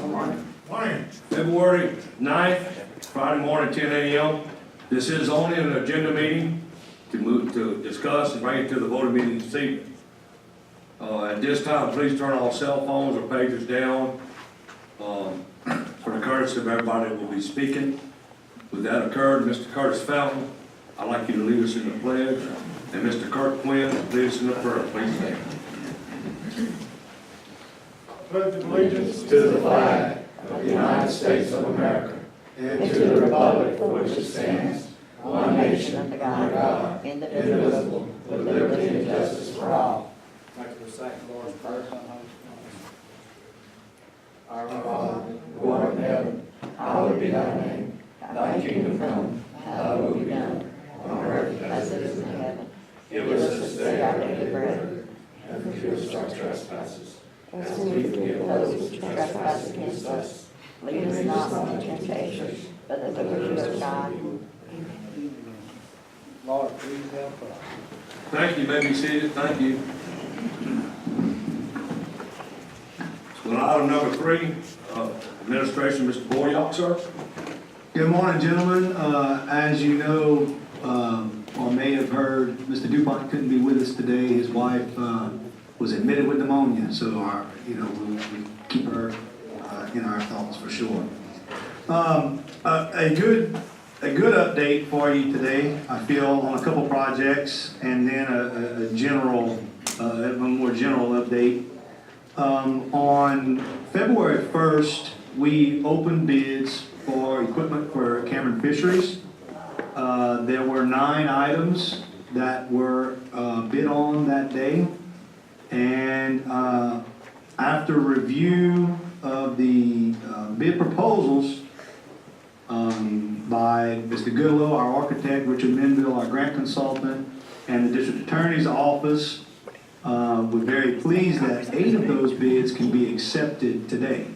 Morning. February 9th, Friday morning, 10 a.m. This is only an agenda meeting to discuss and bring it to the voting meeting this evening. At this time, please turn all cell phones or pages down for the courtesy of everybody that will be speaking. With that occurred, Mr. Curtis Fountain, I'd like you to lead us in the pledge, and Mr. Kirk Quinn, lead us in the prayer. Please stand. Pledge allegiance to the flag of the United States of America and to the republic for which it stands, one nation, under God, indivisible, with liberty and justice for all. Like to recite the Lord's Prayer. Our Father, who art in heaven, hallowed be thy name. Thy kingdom come, thy will be done, on earth as it is in heaven. Give us this day our daily bread, and forgive us our trespasses, as we forgive those who trespass against us. Lead us not into temptation, but deliver us from God. Lord, please help us. Thank you. You may be seated. Thank you. So, item number 3, administration, Mr. Boyock, sir. Good morning, gentlemen. As you know, or may have heard, Mr. DuPont couldn't be with us today. His wife was admitted with pneumonia, so we keep her in our thoughts for sure. A good update for you today, I feel, on a couple projects, and then a more general update. On February 1st, we opened bids for equipment for Cameron Fisheries. There were 9 items that were bid on that day, and after review of the bid proposals by Mr. Goodlow, our architect, Richard Menville, our grant consultant, and the district attorney's office, we're very pleased that 8 of those bids can be accepted today.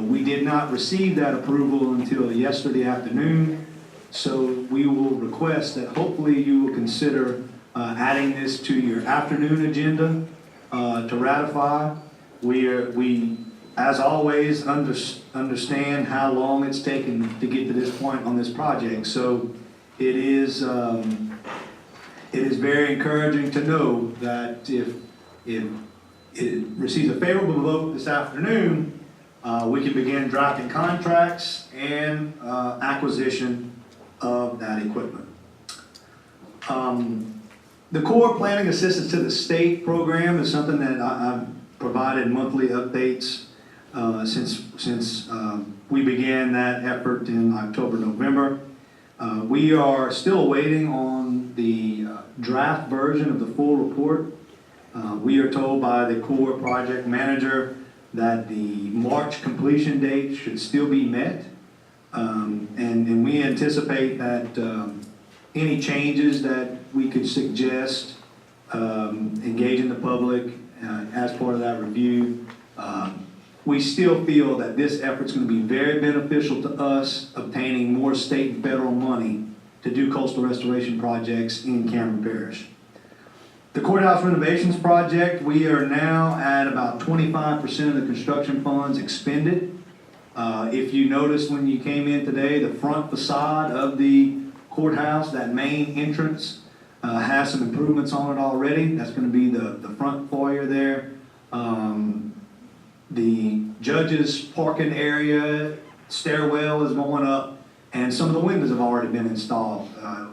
We did not receive that approval until yesterday afternoon, so we will request that hopefully you will consider adding this to your afternoon agenda to ratify. We as always understand how long it's taken to get to this point on this project, so it is very encouraging to know that if it receives a favorable vote this afternoon, we can begin drafting contracts and acquisition of that equipment. The core planning assistance to the state program is something that I've provided monthly updates since we began that effort in October, November. We are still waiting on the draft version of the full report. We are told by the core project manager that the March completion date should still be met. And we anticipate that any changes that we could suggest, engaging the public as part of that review, we still feel that this effort is going to be very beneficial to us obtaining more state and federal money to do coastal restoration projects in Cameron Parish. The courthouse renovations project, we are now at about 25% of the construction funds expended. If you noticed when you came in today, the front facade of the courthouse, that main entrance, has some improvements on it already. That's going to be the front foyer there. The judges' parking area, stairwell is going up, and some of the windows have already been installed.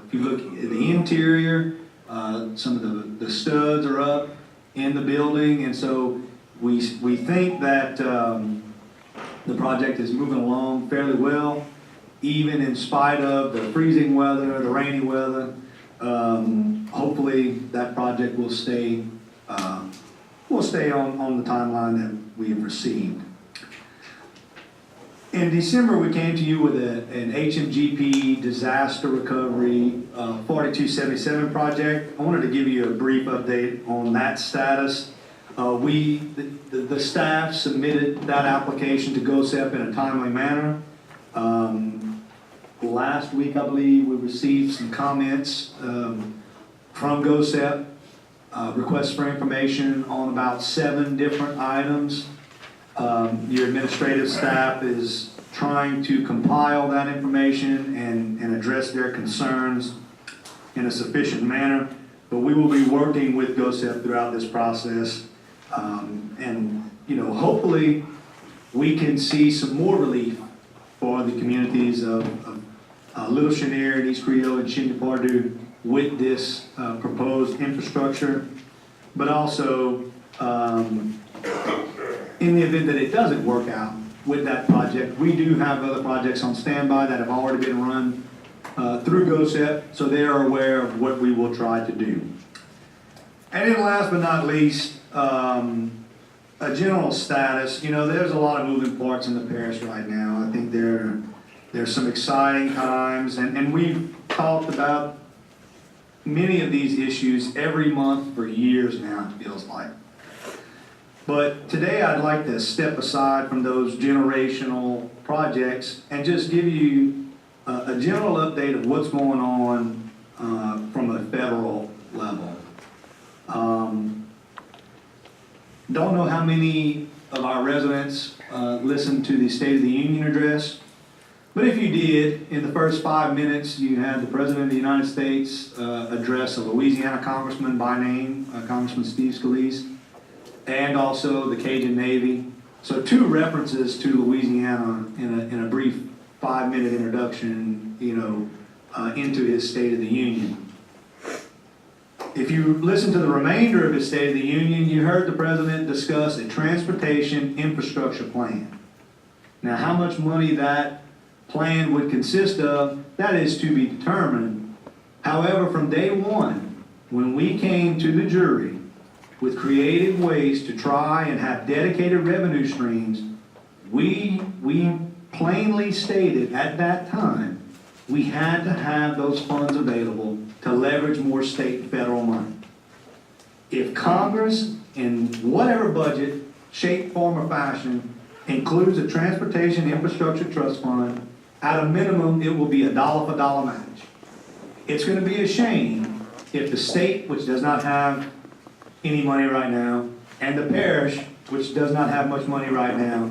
If you look at the interior, some of the studs are up in the building, and so we think that the project is moving along fairly well, even in spite of the freezing weather, the rainy weather. Hopefully that project will stay on the timeline that we have received. In December, we came to you with an HMGP disaster recovery 4277 project. I wanted to give you a brief update on that status. The staff submitted that application to GOSEP in a timely manner. Last week, I believe, we received some comments from GOSEP, requests for information on about 7 different items. Your administrative staff is trying to compile that information and address their concerns in a sufficient manner. But we will be working with GOSEP throughout this process. And, you know, hopefully we can see some more relief for the communities of Little Cheniere and East Creole and Shinty Pardue with this proposed infrastructure. But also, in the event that it doesn't work out with that project, we do have other projects on standby that have already been run through GOSEP, so they are aware of what we will try to do. And then last but not least, a general status. You know, there's a lot of moving parts in the parish right now. I think there's some exciting times, and we've talked about many of these issues every month for years now, it feels like. But today I'd like to step aside from those generational projects and just give you a general update of what's going on from a federal level. Don't know how many of our residents listened to the State of the Union address, but if you did, in the first 5 minutes, you had the President of the United States address a Louisiana congressman by name, Congressman Steve Scalise, and also the Cajun Navy. So 2 references to Louisiana in a brief 5-minute introduction, you know, into his State of the Union. If you listen to the remainder of his State of the Union, you heard the President discuss a transportation infrastructure plan. Now, how much money that plan would consist of, that is to be determined. However, from day one, when we came to the jury with creative ways to try and have dedicated revenue streams, we plainly stated at that time we had to have those funds available to leverage more state and federal money. If Congress, in whatever budget, shape, form, or fashion, includes a transportation infrastructure trust fund, at a minimum, it will be a dollar for dollar match. It's going to be a shame if the state, which does not have any money right now, and the parish, which does not have much money right now,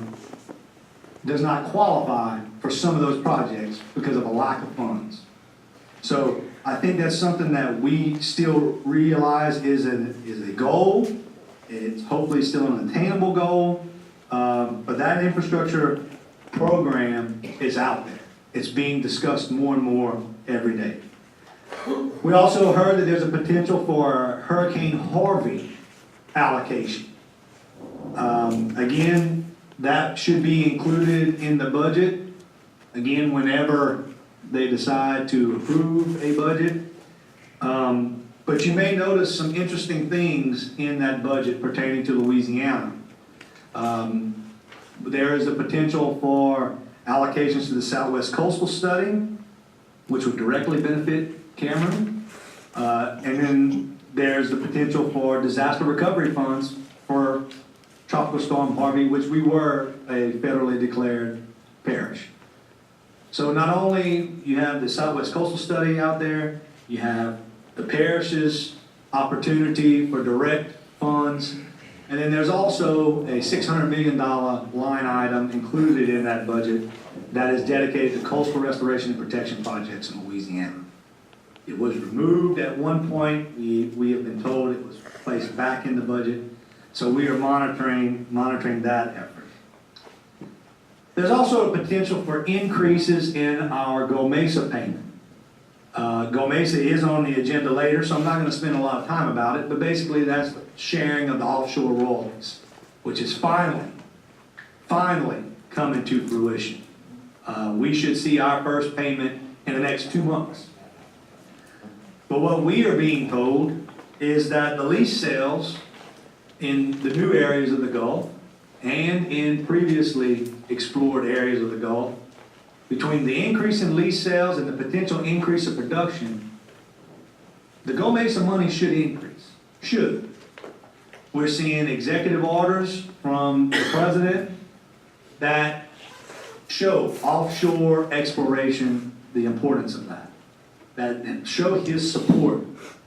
does not qualify for some of those projects because of a lack of funds. So I think that's something that we still realize is a goal. It's hopefully still an attainable goal, but that infrastructure program is out there. It's being discussed more and more every day. We also heard that there's a potential for Hurricane Harvey allocation. Again, that should be included in the budget. Again, whenever they decide to approve a budget. But you may notice some interesting things in that budget pertaining to Louisiana. There is a potential for allocations to the Southwest Coastal Study, which would directly benefit Cameron. And then there's the potential for disaster recovery funds for Tropical Storm Harvey, which we were a federally declared parish. So not only you have the Southwest Coastal Study out there, you have the parish's opportunity for direct funds, and then there's also a $600 million line item included in that budget that is dedicated to coastal restoration and protection projects in Louisiana. It was removed at one point. We have been told it was placed back in the budget. So we are monitoring that effort. There's also a potential for increases in our GOMESA payment. GOMESA is on the agenda later, so I'm not going to spend a lot of time about it, but basically that's the sharing of the offshore royalties, which is finally coming to fruition. We should see our first payment in the next 2 months. But what we are being told is that the lease sales in the new areas of the Gulf and in previously explored areas of the Gulf, between the increase in lease sales and the potential increase of production, the GOMESA money should increase. Should. We're seeing executive orders from the president that show offshore exploration, the importance of that show his support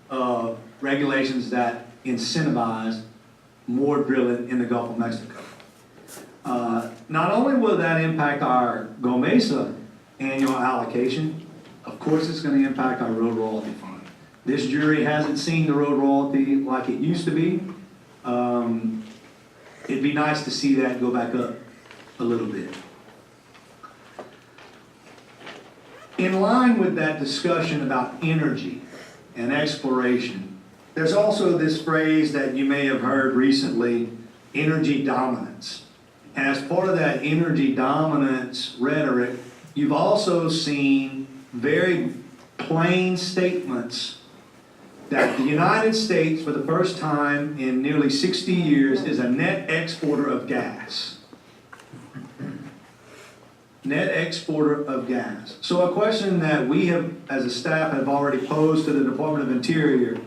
of regulations that incentivize more drilling in the Gulf of Mexico. Not only will that impact our Gomesa annual allocation, of course, it's gonna impact our road royalty fund. This jury hasn't seen the road royalty like it used to be. It'd be nice to see that go back up a little bit. In line with that discussion about energy and exploration, there's also this phrase that you may have heard recently, energy dominance. And as part of that energy dominance rhetoric, you've also seen very plain statements that the United States, for the first time in nearly 60 years, is a net exporter of gas. Net exporter of gas. So a question that we have, as a staff, have already posed to the Department of Interior,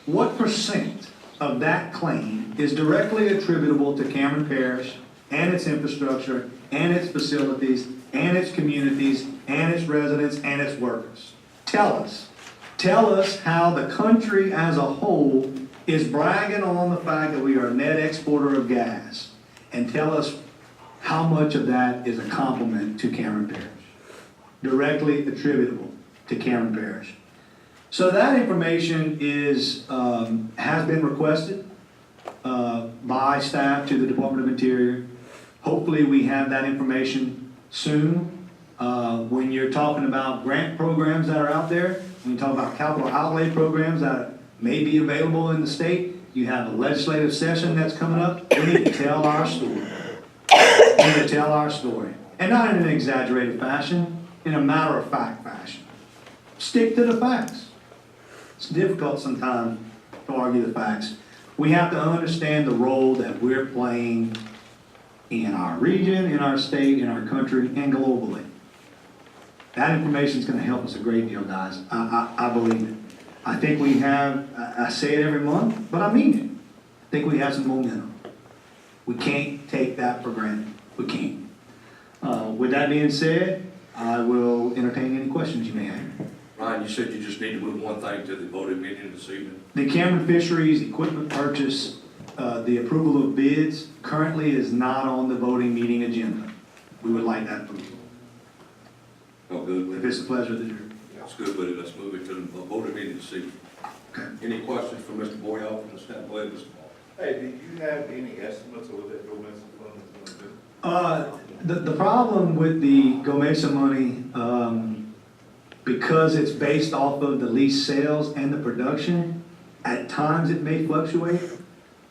what percent of that claim is directly attributable to Cameron Parish and its infrastructure and its facilities and its communities and its residents and its workers? Tell us. Tell us how the country as a whole is bragging on the fact that we are a net exporter of gas. And tell us how much of that is a compliment to Cameron Parish. Directly attributable to Cameron Parish. So that information is, has been requested by staff to the Department of Interior. Hopefully we have that information soon. When you're talking about grant programs that are out there, when you talk about capital outlay programs that may be available in the state, you have a legislative session that's coming up. We need to tell our story. We need to tell our story. And not in an exaggerated fashion, in a matter-of-fact fashion. Stick to the facts. It's difficult sometimes to argue the facts. We have to understand the role that we're playing in our region, in our state, in our country, and globally. That information is going to help us a great deal, guys. I believe it. I think we have, I say it every month, but I mean it. I think we have some momentum. We can't take that for granted. We can't. With that being said, I will entertain any questions you may have. Ryan, you said you just need to move one thing to the voting meeting this evening. The Cameron Fisheries equipment purchase, the approval of bids currently is not on the voting meeting agenda. We would like that approval. Oh, good. If it's a pleasure of the jury. That's good, buddy. Let's move it to the voting meeting this evening. Okay. Any questions for Mr. Boyle from the staff? Go ahead, Mr. Paul. Hey, do you have any estimates of what that Gomesa fund is gonna do? The problem with the Gomesa money, because it's based off of the lease sales and the production, at times it may fluctuate.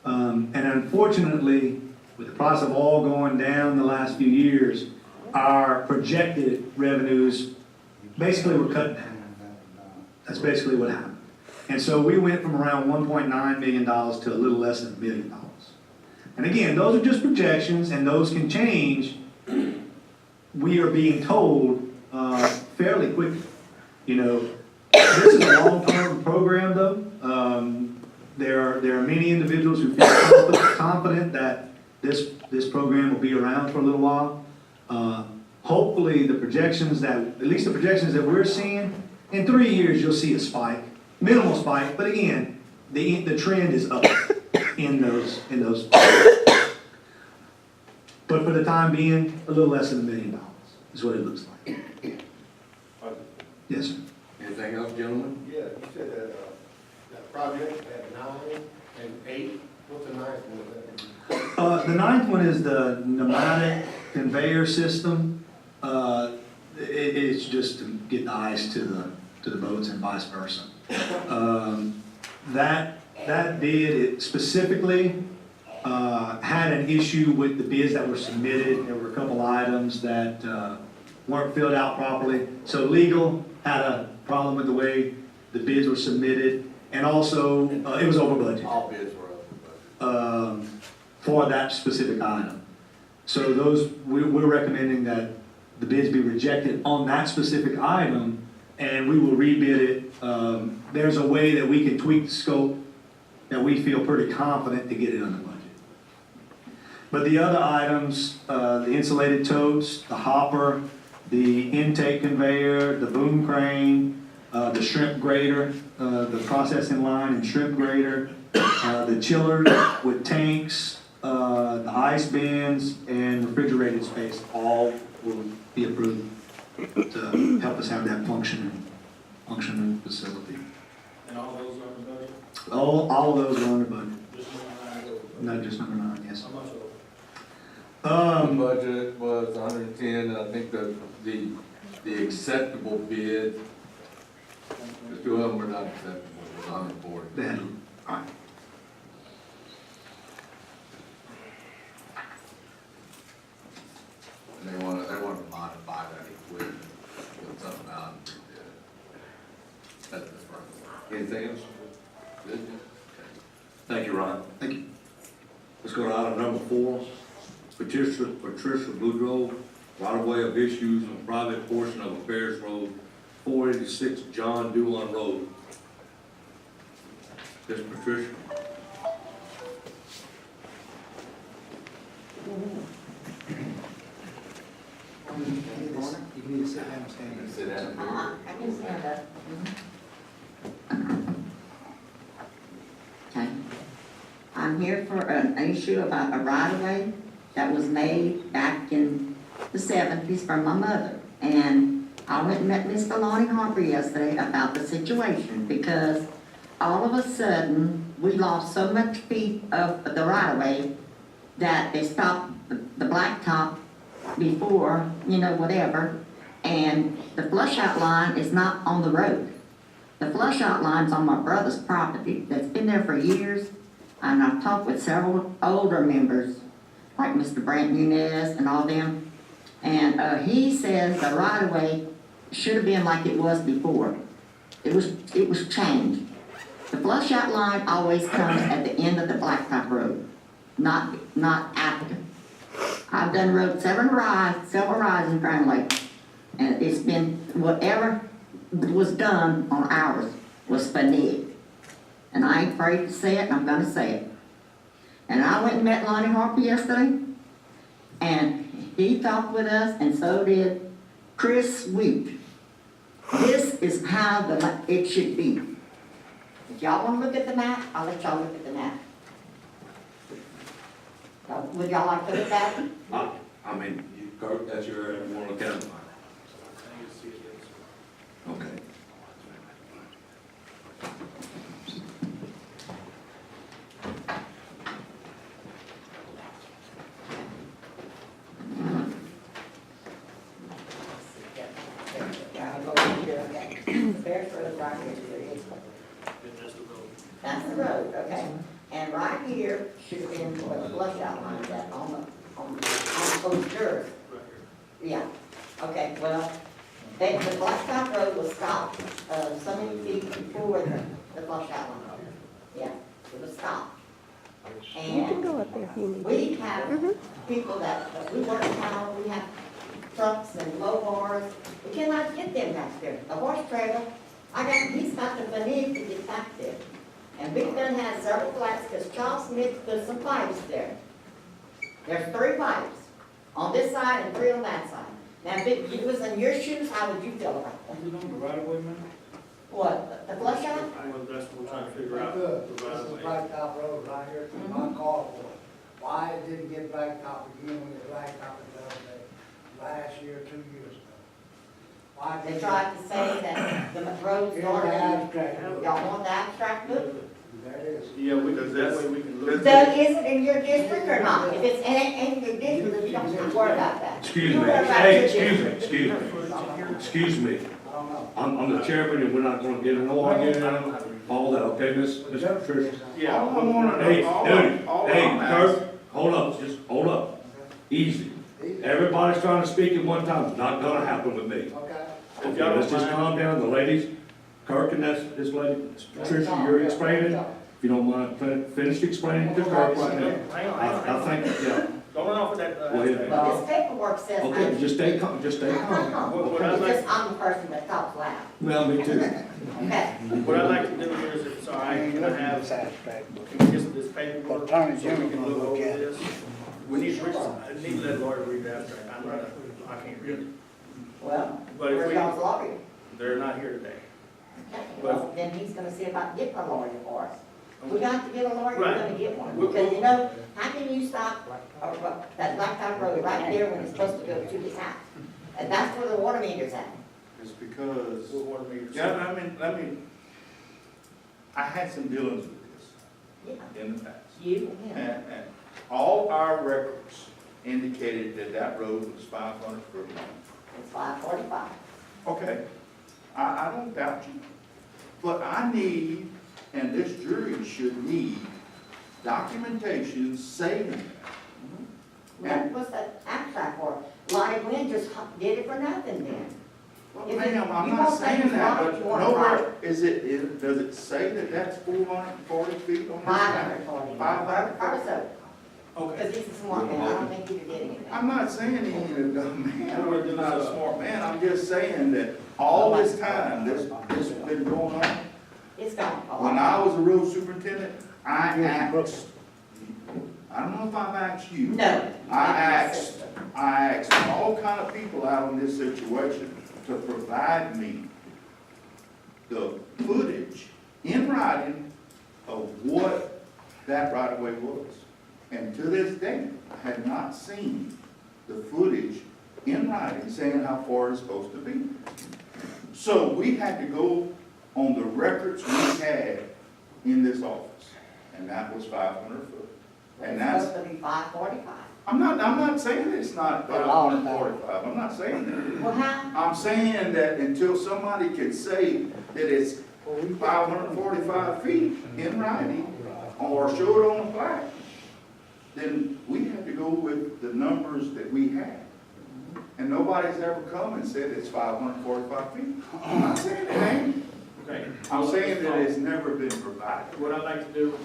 And unfortunately, with the price of oil going down the last few years, our projected revenues basically were cut down. That's basically what happened. And so we went from around $1.9 million to a little less than $1 million. And again, those are just projections and those can change. We are being told fairly quickly. You know, this is a long-term program though. There are many individuals who feel confident that this program will be around for a little while. Hopefully the projections at least the projections that we're seeing, in 3 years you'll see a spike, minimal spike, but again, the trend is up in those but for the time being, a little less than $1 million is what it looks like. Yes, sir. Anything else, gentlemen? Yeah, you said that project at 9 and 8, what's the 9th one? The 9th one is the pneumatic conveyor system. It's just to get the ice to the boats and vice versa. That bid, it specifically had an issue with the bids that were submitted. There were a couple items that weren't filled out properly. So legal had a problem with the way the bids were submitted, and also it was over budget. All bids were over budget. For that specific item. So we're recommending that the bids be rejected on that specific item, and we will rebid it. There's a way that we can tweak the scope that we feel pretty confident to get it under budget. But the other items, the insulated totes, the hopper, the intake conveyor, the boom crane, the shrimp grater, the processing line and shrimp grater, the chiller with tanks, the ice bins and refrigerated space, all will be approved to help us have that functioning facility. And all those are in the budget? All of those are under budget, Just number 9 over. not just number 9, yes. How much over? The budget was 110, and I think the acceptable bid, the two of them were not acceptable, it was 140. Then, all right. And they want to modify that equipment, put something out and do it. That's the front. Anything else? Good? Thank you, Ron. Thank you. Let's go to item number 4. Patricia Boudreau, right-of-way of issues on private portion of a Parish Road, 486 John Dulon Road. This Patricia. You need to sit down and stand And sit down. I can stand up. Okay. I'm here for an issue about a right-of-way that was made back in the 70s for my mother. And I went and met Mr. Lonnie Harper yesterday about the situation because all of a sudden, we lost so much feet of the right-of-way that they stopped the blacktop before, whatever, and the flush-out line is not on the road. The flush-out line's on my brother's property that's been there for years, and I've talked with several older members, like Mr. Brant Nunez and all them, and he says the right-of-way should have been like it was before. It was changed. The flush-out line always comes at the end of the blacktop road, not after. I've done road several rides in Grand Lake, and it's been, whatever was done on ours was finite. And I ain't afraid to say it, and I'm gonna say it. And I went and met Lonnie Harper yesterday, and he talked with us, and so did Chris Sweet. This is how it should be. If y'all wanna look at the map, I'll let y'all look at the map. Would y'all like to look at it? I mean, Kurt, that's your area, you want to look at it? Okay. Yeah, I'll go over here, okay. There's road right here. That's the road, okay. And right here should have been where the flush out line is at, on those dirt. Yeah, okay, well, the blacktop road was stopped, so many feet before the flush out line. Yeah, it was stopped. You can go up there if you need. We have people that we work now, we have trucks and low bars, we cannot get them back there. A horse trailer, he's got the finesse to get back there. And Big Ben has several flats because Charles Smith put some pipes there. There's 3 pipes on this side and 3 on that side. Now, if it was in your shoes, how would you feel about that? You know the right of way, man? What, the flush out? Well, that's what we're trying to figure out. Good, The right this of is way. blacktop road right here to my car for it. Why it didn't get blacktop again when the blacktop was done last year, 2 years ago? Why They did tried to say that the road Here's the started, abstract. y'all want the abstract book? There it is. Yeah, that way we can look. Doug, is it in your district or not? If it's in your district, you don't have to worry about that. Excuse You me, worry about hey, your excuse me. Excuse me. I don't know. I'm the chairman, and we're not gonna get in no argument, all that, okay, Miss Patricia? Yeah, I wanna Hey, know, dude, all hey, I'm asking. Kurt, hold up, just hold up. Easy. Everybody's trying to speak at one time, it's not gonna happen with me. Okay. If Okay, y'all let's don't just mind. calm down, the ladies, Kirk and this lady, Patricia, you're explaining, if you don't mind, finish explaining to Kirk right now. Hang on, I think, yeah, Don't run off with that. Go ahead. Well, this paperwork says. okay, just stay calm, just stay calm. What I'd like- Because I'm the person that talks loud. Well, me too. Okay. What I'd like to do here is, if it's all right, can I have, can we get this paperwork, so we can look over this? We need to read, I need to let Lori read the abstract, I can't read it. Well, But if where's we- y'all's lawyer? They're not here today. Okay, well, then he's gonna see about getting a lawyer for us. We got to get a lawyer, we're Right. gonna get one, We- because you know, how can you stop that blacktop road right there when it's supposed to go to his house? And that's where the water meter's at. It's because, What water meters? yeah, I had some dealings with Yeah, this in the past. you, yeah. And all our records indicated that that road was 500 foot long. It's 5:45. Okay, I don't doubt you. But I need, and this jury should need, documentation saying that. What's that abstract for? Lottie Glenn just did it for nothing then. Well, If ma'am, you I'm want not saying things that, right, but you want it nowhere, right. does it say that that's 440 feet on this map? 540. 500? Probably so, Okay. because he's a smart man, I don't think he'd have did anything. I'm not saying he's a dumb man, or he's not a smart man, I'm just saying that all this time, this has been going on. It's gone. When I was a road superintendent, I asked, I don't know if I've asked you. No. I asked all kind of people out in this situation to provide me the footage in writing of what that right of way was. And to this day, I had not seen the footage in writing saying how far it's supposed to be. So we had to go on the records we had in this office, and that was 500 foot. And It's that's, supposed to be 5:45. I'm not saying it's not 545, I'm not saying that. Well, how? I'm saying that until somebody can say that it's 545 feet in writing, or show it on a plaque, then we have to go with the numbers that we have. And nobody's ever come and said it's 545 feet. I'm not saying it ain't. Okay. I'm saying that it's never been provided. What I'd like to do,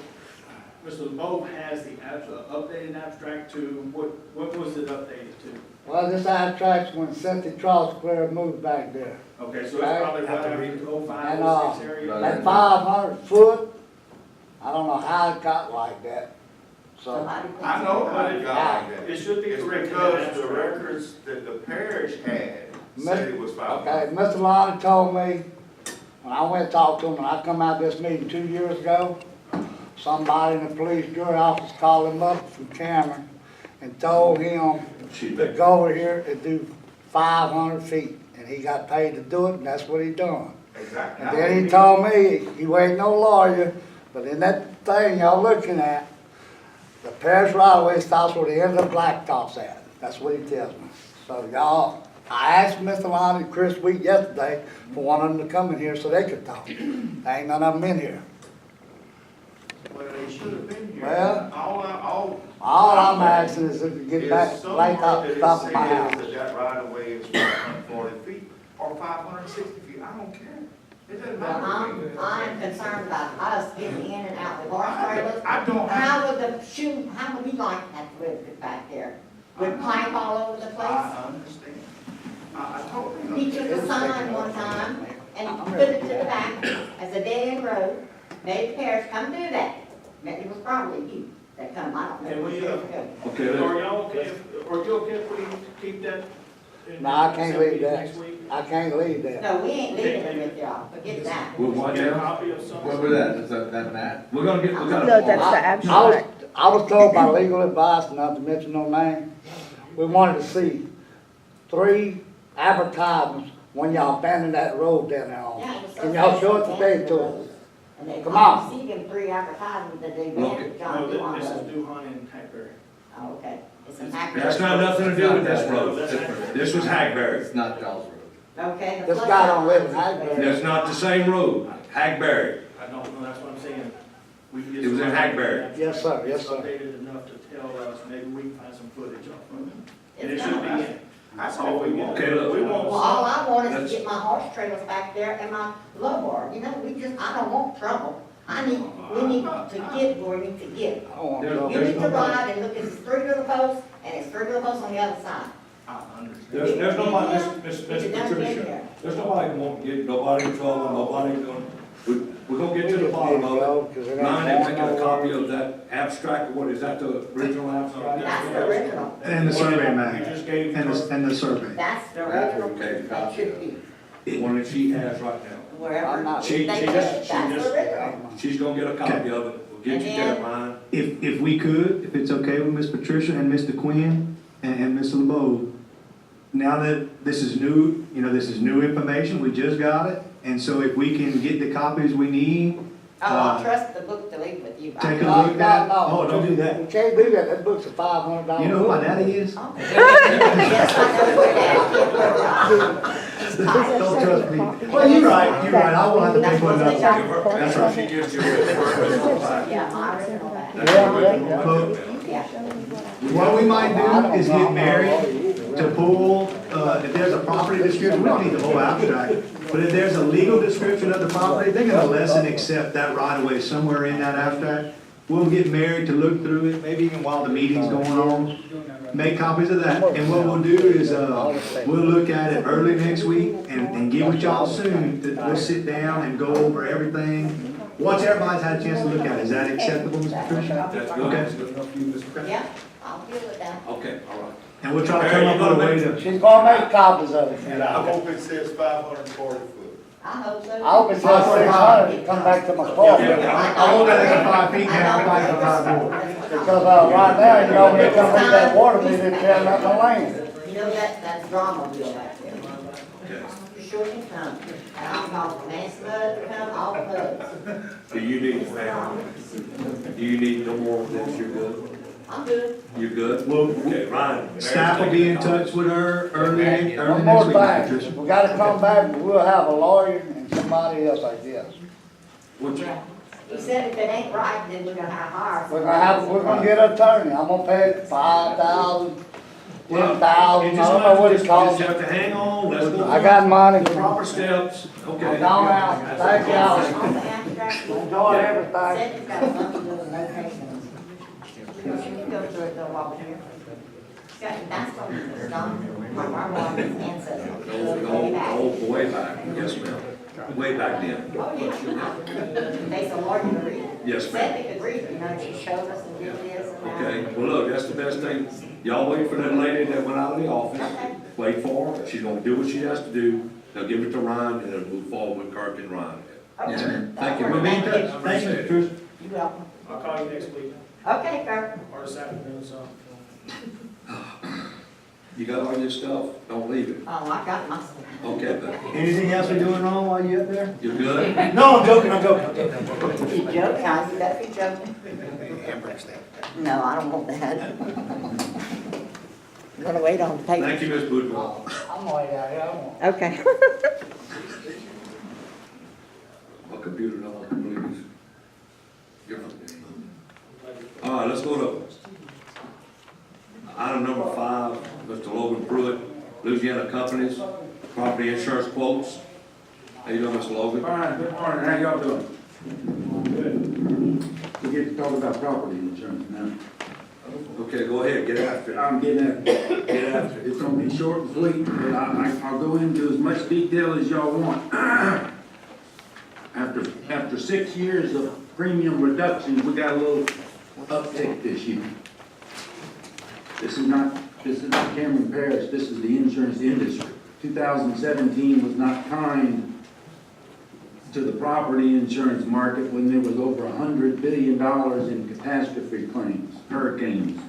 Mr. LeBeau has the updated abstract to, what was it updated to? Well, this abstract's when Cynthia Charles Clear moved back there. Okay, so it's Right. probably right after 05, And, 06 area. Right. That 500 foot, I don't know how it got like that, so. Somebody puts I know it how on. it got like that. It should be It's corrected in because the abstract. records that the parish had said it was 500. Okay, Mr. Lonnie told me, when I went to talk to him, when I come out of this meeting 2 years ago, somebody in the police jury office called him up from Cameron and told him to go over here and do 500 feet. And he got paid to do it, and that's what he done. Exactly. And then he told me, he wasn't no lawyer, but in that thing y'all looking at, the parish right of way stops where the end of the blacktop's at. That's what he tells me. So y'all, I asked Mr. Lonnie and Chris Wheat yesterday for one of them to come in here so they could talk. There ain't none of them in here. Well, they should have been here. Well, All I'm asking is if you get back, blacktop, stop at my house. That right of way is 540 feet or 560 feet, I don't care. It doesn't Well, matter to me. I'm concerned about us getting in and out with horse trailers. I don't have, How would the shoe, how would we like that live back there? With pipe all over the place? I understand. I totally He took understand. a sign one time and put it to the back as a dead end road, made the parish come do that. It was probably you that come, I don't know. Can we, Okay, Are y'all okay, are you okay if we keep that? in- No, I can't leave that. Next week? I can't leave that. No, we ain't leaving it with y'all, forget that. we'll wind Get a down. copy of some. What was that? Is that map? We're gonna get, we No, gotta, that's the I was, abstract. I was told by legal advice, not to mention no name, we wanted to see 3 advertisements when y'all abandoned that road down there on. Yeah, it was so Can y'all show it sad. today to us? And they Come on. see them 3 advertisements that they banded John No, Dewar this is road. Duhon and Hackberry. Oh, okay. It's an that's not nothing to do with this road. This was Hackberry. It's not Charles Road. Okay. the This flood guy don't live in outlet is Hackberry. there. That's not the same road, Hackberry. I don't know, that's what I'm saying. We can get It was in some- Hackberry. Yes, sir, yes, It's sir. updated enough to tell us, maybe we can find some footage off of it. And it It's should not. be in. That's all we want. Okay, look. We want Well, all I want is That's- to get my horse trailers back there and my low bar, you know, I don't want trouble. We need to get where we need to get. I don't want to There- go. You need to ride and look, it's through to the post, and it's through to the post on the other side. I understand. There's nobody, If Miss it doesn't get Patricia, there. there's nobody won't get, nobody in trouble, nobody doing, we're gonna get to the bottom of it. Mine, and get a copy of that abstract, what, is that the original abstract? That's the original. And the survey You map, just gave. and the survey. That's the original, Okay, that should be, The one that she has right now. I'm wherever not- they She did, just- that's the original. She's gonna get a copy of it, We'll get you that, Ryan. If we could, if it's okay with Miss Patricia and Mr. Quinn and Mr. LeBeau, now that this is new, this is new information, we just got it, and so if we can get the copies we need. Oh, I'll trust the book to leave with you. Take a look at it. Oh, don't do that. You can't do that, that book's a $500. You know who my daddy is? Yes, I know where that is. Don't trust me. Well, you're right, I will have to pay for another. That's what she gets you. Yeah, my original back. But Yeah. what we might do is get married to pull, if there's a property description, we don't need the whole abstract, but if there's a legal description of the property, they're gonna less than accept that right away somewhere in that abstract. We'll get married to look through it, maybe even while the meeting's going on, make copies of that. And what we'll do is, we'll look at it early next week and get with y'all soon, that we'll sit down and go over everything. Once everybody's had a chance to look at it, is that acceptable, Mr. Patricia? That's good. Okay. That's good enough for you, Mr. President? Yeah, I'll deal with that. Okay, all right. And we'll try to come up with a way to. She's gonna make copies of it. And I hope it says 540 foot. I hope so. I hope it says 600, come back to my car. I won't let it 5 feet down, 5 to 5 more. Because, right now, when they come read that water, they're tearing up my land. You know that's drama wheel back there. You sure can come. And I'll call the man mud to come, all the muds. Do you need no more of this? You're good? I'm good. You're good? Well, Okay, Ryan. staff will be in touch with her early One next more week, Patricia. thing, we gotta come back, we'll have a lawyer and somebody else, I guess. Which, He said if it ain't right, then we're gonna hire. We're gonna get an attorney, I'm gonna pay it $5,000, $10,000, it I just don't know what it just costs. have to hang on, let's go. I got money. The proper steps, okay. I'm gone out, thank y'all. On the abstract, Enjoy said everything. it's got something to do with locations. You can go through it though while we're here. That's from the stone, my grandma's ancestors. Way back, yes, ma'am. Way back then. Oh, yeah. They said, Lord, you can read. Yes, Said ma'am. they could read, she showed us and did this and that. Okay, well, look, that's the best thing. Y'all wait for that lady that went out of the office. Okay. Wait for her. She's gonna do what she has to do. They'll give it to Ryan and it'll move forward with Kirk and Ryan. Yes, ma'am. Thank you. We'll be in touch. Thank you, Mr. Patricia. You're welcome. I'll call you next week, Okay, Kirk. or this afternoon, so. You got all your stuff? Don't leave it. Oh, I got my stuff. Okay, then. Anything else we're doing wrong while you're up there? You good? No, I'm joking. You joking, you better be joking. No, I don't want that. I'm gonna wait on the paper. Thank you, Ms. Boudreaux. I'm way out here, I won't. Okay. My computer, no, please. All right, let's go to item number 5, Mr. Logan Pruitt, Louisiana Companies, property insurance quotes. How you doing, Mr. Logan? Fine, good morning, how y'all doing? Good. We get to talk about property insurance now. Okay, go ahead, get after it. I'm getting after it. Get after it. It's gonna be short and sweet, but I'll go into as much detail as y'all want. After 6 years of premium reductions, we got a little uptick this year. This is not Cameron Parish, this is the insurance industry. 2017 was not kind to the property insurance market when there was over $100 billion in catastrophe claims, hurricanes,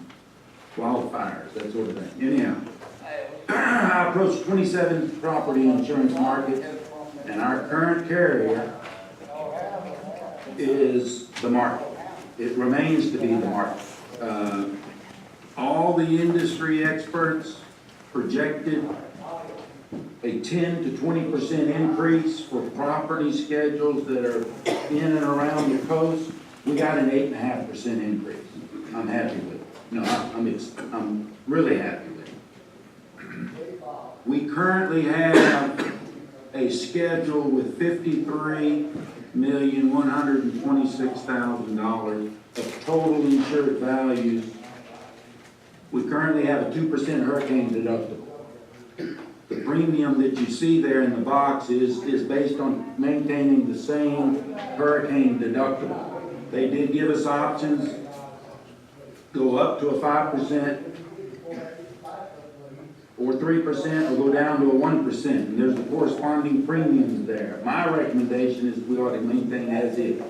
wildfires, that sort of thing. Anyhow, I approached 27 property insurance markets, and our current carrier is the market. It remains to be the market. All the industry experts projected a 10 to 20% increase for property schedules that are in and around the coast. We got an 8.5% increase. I'm happy with it. No, I'm really happy with it. We currently have a schedule with $53,126,000 of total insured values. We currently have a 2% hurricane deductible. The premium that you see there in the box is based on maintaining the same hurricane deductible. They did give us options, go up to a 5%, or 3%, or go down to a 1%, and there's the corresponding premiums there. My recommendation is we ought to maintain as is.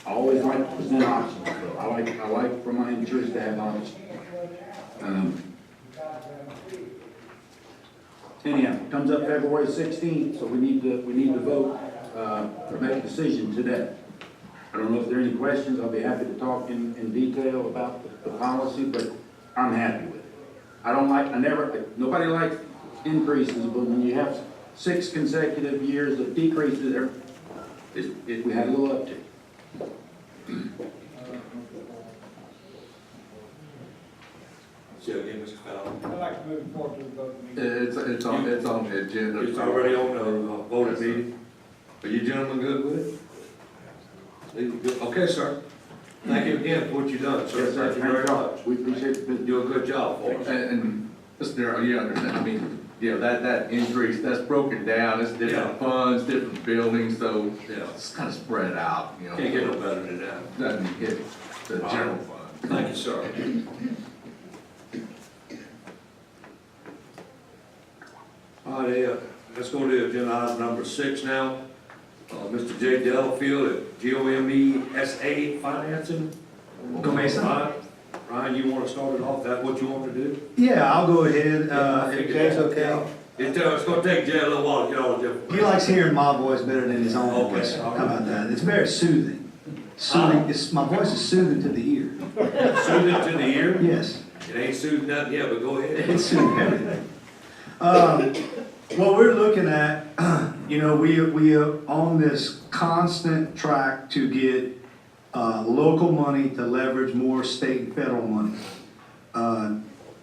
I always like to present options, so I like for my insurance to have options. Anyhow, comes up February 16th, so we need to vote, or make a decision today. I don't know if there are any questions, I'll be happy to talk in detail about the policy, but I'm happy with it. Nobody likes increases, but when you have 6 consecutive years of decreases, we had a little uptick. Say again, Mr. Fowler. I'd like to move forward to the vote. It's on the agenda. It's already on the voting meeting. Are you gentlemen good with it? Good. Okay, sir. Thank you again for what you've done, sir. Yes, sir. Thank you very much. We appreciate the Do a good job for us. And Mr. Darrell, you understand, I mean, that increase, that's broken down, it's Yeah. different funds, different buildings, so Yeah. it's kind of spread out, Can't get no better than that. Doesn't hit the general fund. Thank you, sir. All right, let's go to agenda item number 6 now. Mr. J. Delafield at GOMESA Financing. Gomesa? Ryan, you want to start it off? That what you want to do? Yeah, I'll go ahead, I if figured that's that. okay. It's gonna take Jay a little while to get all the different. He likes hearing my voice better than his own Okay, voice. all How right. about that? It's very soothing. Soothing, my voice is soothing to the ear. Soothing to the ear? Yes, It ain't soothing nothing yet, but go ahead. it's soothing everything. What we're looking at, we are on this constant track to get local money to leverage more state and federal money.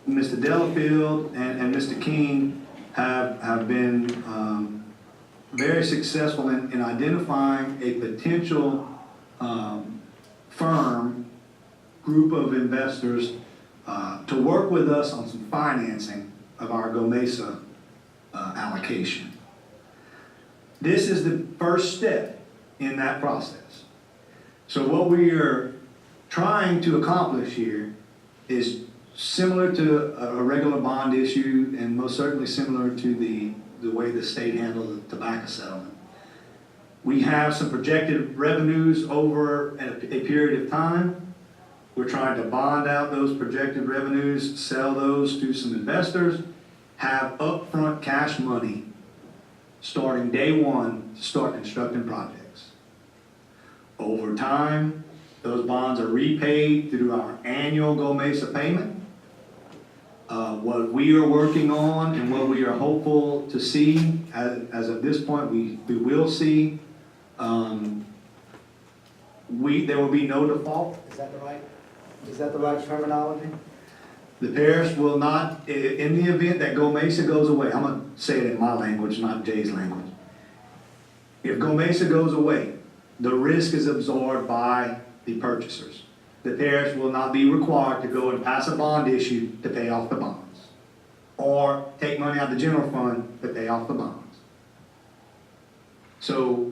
Mr. Delafield and Mr. King have been very successful in identifying a potential firm, group of investors to work with us on some financing of our GOMESA allocation. This is the first step in that process. So what we are trying to accomplish here is similar to a regular bond issue, and most certainly similar to the way the state handled the tobacco settlement. We have some projected revenues over a period of time. We're trying to bond out those projected revenues, sell those to some investors, have upfront cash money starting day one to start constructing projects. Over time, those bonds are repaid through our annual GOMESA payment. What we are working on and what we are hopeful to see, as of this point, we will see, there will be no default. Is that the right terminology? The parish will not, in the event that GOMESA goes away, I'm gonna say it in my language, not Jay's language. If GOMESA goes away, the risk is absorbed by the purchasers. The parish will not be required to go and pass a bond issue to pay off the bonds, or take money out of the general fund to pay off the bonds. So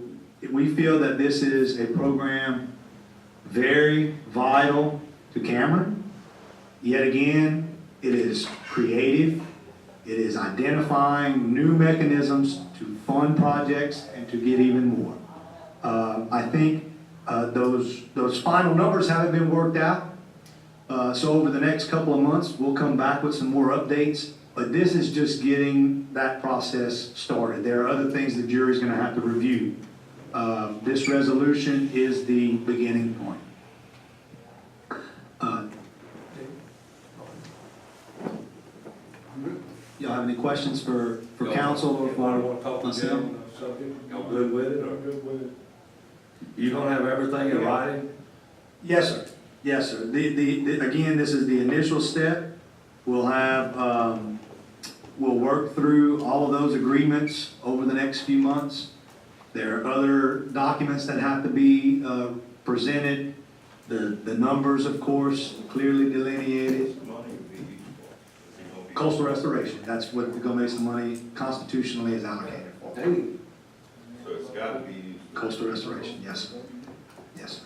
we feel that this is a program very vital to Cameron. Yet again, it is creative. It is identifying new mechanisms to fund projects and to get even more. I think those final numbers haven't been worked out. So over the next couple of months, we'll come back with some more updates. But this is just getting that process started. There are other things the jury's going to have to review. This resolution is the beginning point. Y'all have any questions for council or Anybody for want to talk to myself? Jay on the subject? Y'all good with it, or Good with it. you gonna have everything in writing? Yes, sir. Yes, sir. Again, this is the initial step. We'll have, we'll work through all of those agreements over the next few months. There are other documents that have to be presented. The numbers, of course, clearly delineated. Coastal restoration, that's what the GOMESA money constitutionally is allocated for. So it's gotta be used. Coastal restoration, yes, sir. Yes, sir.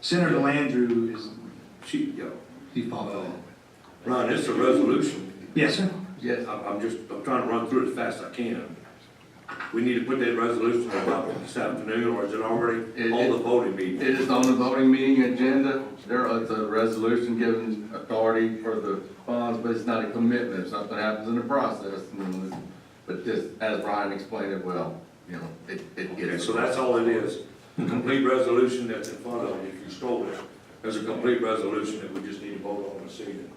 Senator Landrieu is, he fought for that. Ron, it's a resolution. Yes, sir. Yes. I'm trying to run through it as fast as I can. we need to put that resolution about this afternoon, or is it already on the voting meeting? It is on the voting meeting agenda. There is a resolution giving authority for the funds, but it's not a commitment. If something happens in the process, but just, as Brian explained it well, you know, it Okay, gets. so that's all it is. The complete resolution that's in front of you, if you stole it, there's a complete resolution that we just need to vote on this evening.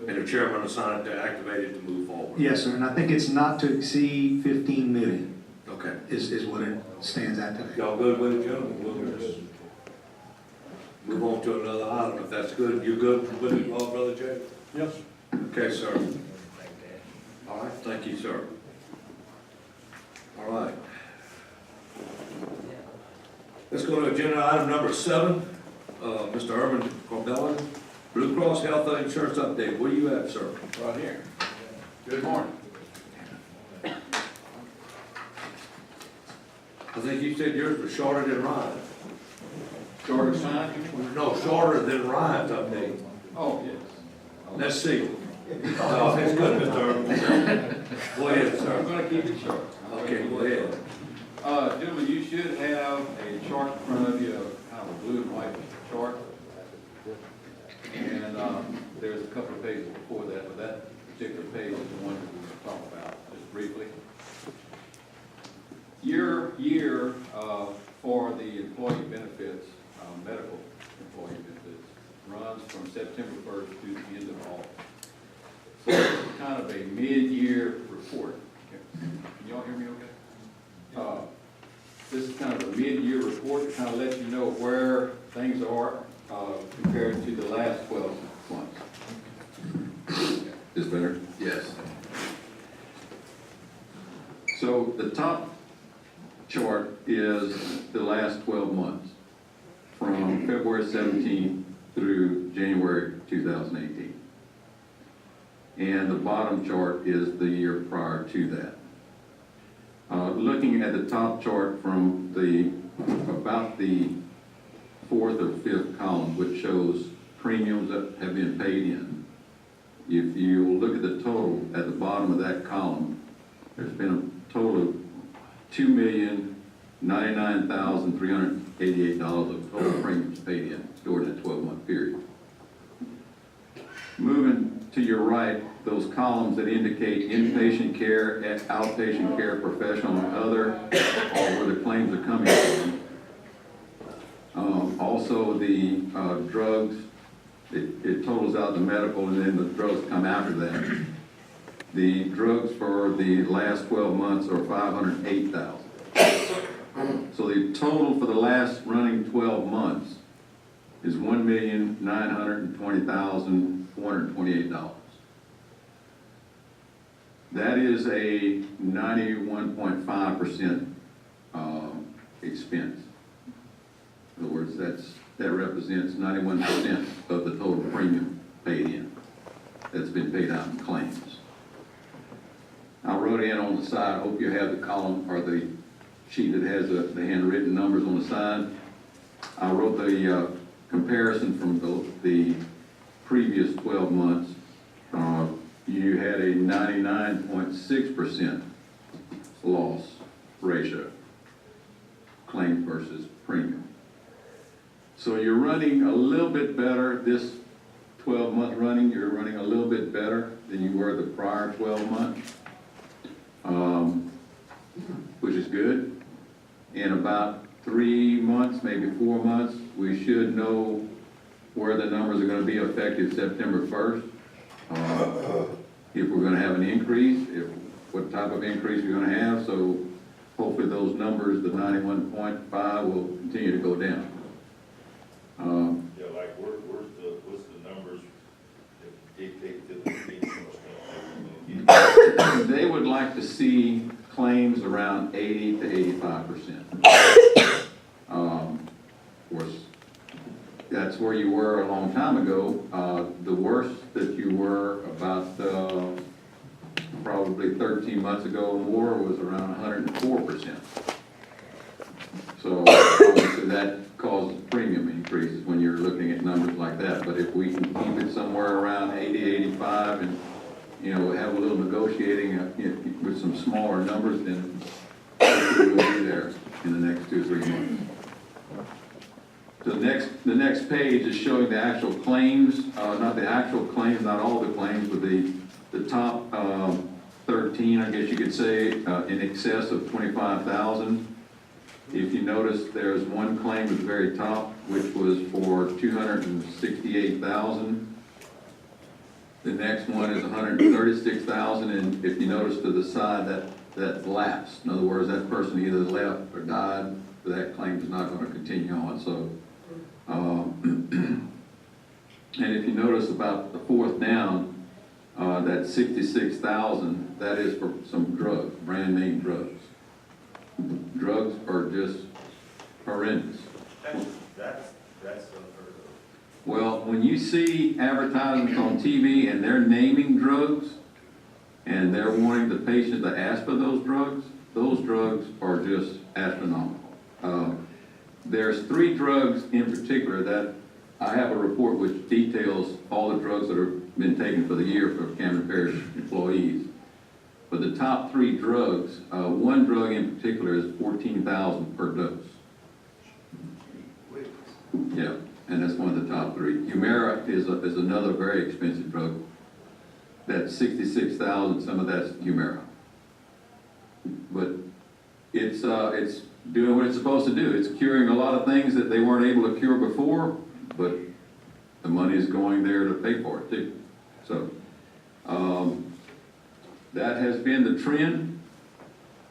And the chairman will sign it to activate it to move forward. Yes, sir, and I think it's not to exceed 15 million Okay. is what it stands at today. Y'all good with it, gentlemen? We'll just move on to another item, if that's good. You good with it, Brother Jay? Yes. Okay, sir. All right, thank you, sir. All right. Let's go to agenda item number 7. Mr. Urban Corbella, Blue Cross Health Insurance update. Where you at, sir? Right here. Good morning. I think you said yours was shorter than Ryan. Shorter sign? No, shorter than Ryan's update. Oh, yes. Let's see. Oh, it's good, Mr. Urban. Go ahead, I'm sir. gonna keep it short. Okay, go ahead. Gentlemen, you should have a chart in front of you, kind of a blue and white chart. And, there's a couple of pages before that, but that particular page is the one that we're gonna talk about, just briefly. Your year, for the employee benefits, medical employee benefits, runs from September 1st to the end of August. So it's kind of a mid-year report. Can y'all hear me okay? This is kind of a mid-year report to kind of let you know where things are compared to the last 12 months. Is better? Yes. So the top chart is the last 12 months, from February 17 through January 2018. And the bottom chart is the year prior to that. Looking at the top chart from about the 4th or 5th column, which shows premiums that have been paid in. If you look at the total at the bottom of that column, there's been a total of $2,099,388 of total premiums paid in during that 12-month period. Moving to your right, those columns that indicate inpatient care, outpatient care, professional, and other, or where the claims are coming from. Also, the drugs, it totals out the medical, and then the drugs come after that. The drugs for the last 12 months are 508,000. So the total for the last running 12 months is $1,920,428. That is a 91.5% expense. In other words, that represents 91% of the total premium paid in, that's been paid out in claims. I wrote in on the side, I hope you have the column or the sheet that has the handwritten numbers on the side. I wrote the comparison from the previous 12 months. You had a 99.6% loss ratio, claim versus premium. So you're running a little bit better this 12-month running. You're running a little bit better than you were the prior 12 months, which is good. In about 3 months, maybe 4 months, we should know where the numbers are going to be effective September 1st. If we're going to have an increase, what type of increase we're going to have. So hopefully those numbers, the 91.5, will continue to go down. Yeah, like what's the numbers that dictate that the insurance They would like to see claims around 80 to 85%. Of course, that's where you were a long time ago. The worst that you were about probably 13 months ago or more was around 104%. So obviously that causes premium increases when you're looking at numbers like that. But if we can keep it somewhere around 80, 85 and, have a little negotiating with some smaller numbers, then hopefully we'll be there in the next 2 or 3 months. The next page is showing the actual claims, not the actual claims, not all the claims, but the top 13, I guess you could say, in excess of 25,000. If you notice, there's one claim at the very top, which was for 268,000. The next one is 136,000, and if you notice to the side, that lapsed. In other words, that person either left or died, but that claim is not going to continue on. So, and if you notice about the fourth down, that 66,000, that is for some drugs, brand name drugs. Drugs are just horrendous. That's unheard of. Well, when you see advertisements on TV and they're naming drugs and they're wanting the patient to ask for those drugs are just astronomical. There's 3 drugs in particular that I have a report which details all the drugs that have been taken for the year for Cameron Parish employees. But the top 3 drugs, one drug in particular is $14,000 per dose. Yeah, and that's one of the top 3. Humira is another very expensive drug. That's $66,000. Some of that's Humira. But it's doing what it's supposed to do. It's curing a lot of things that they weren't able to cure before, but the money is going there to pay for it too. So that has been the trend.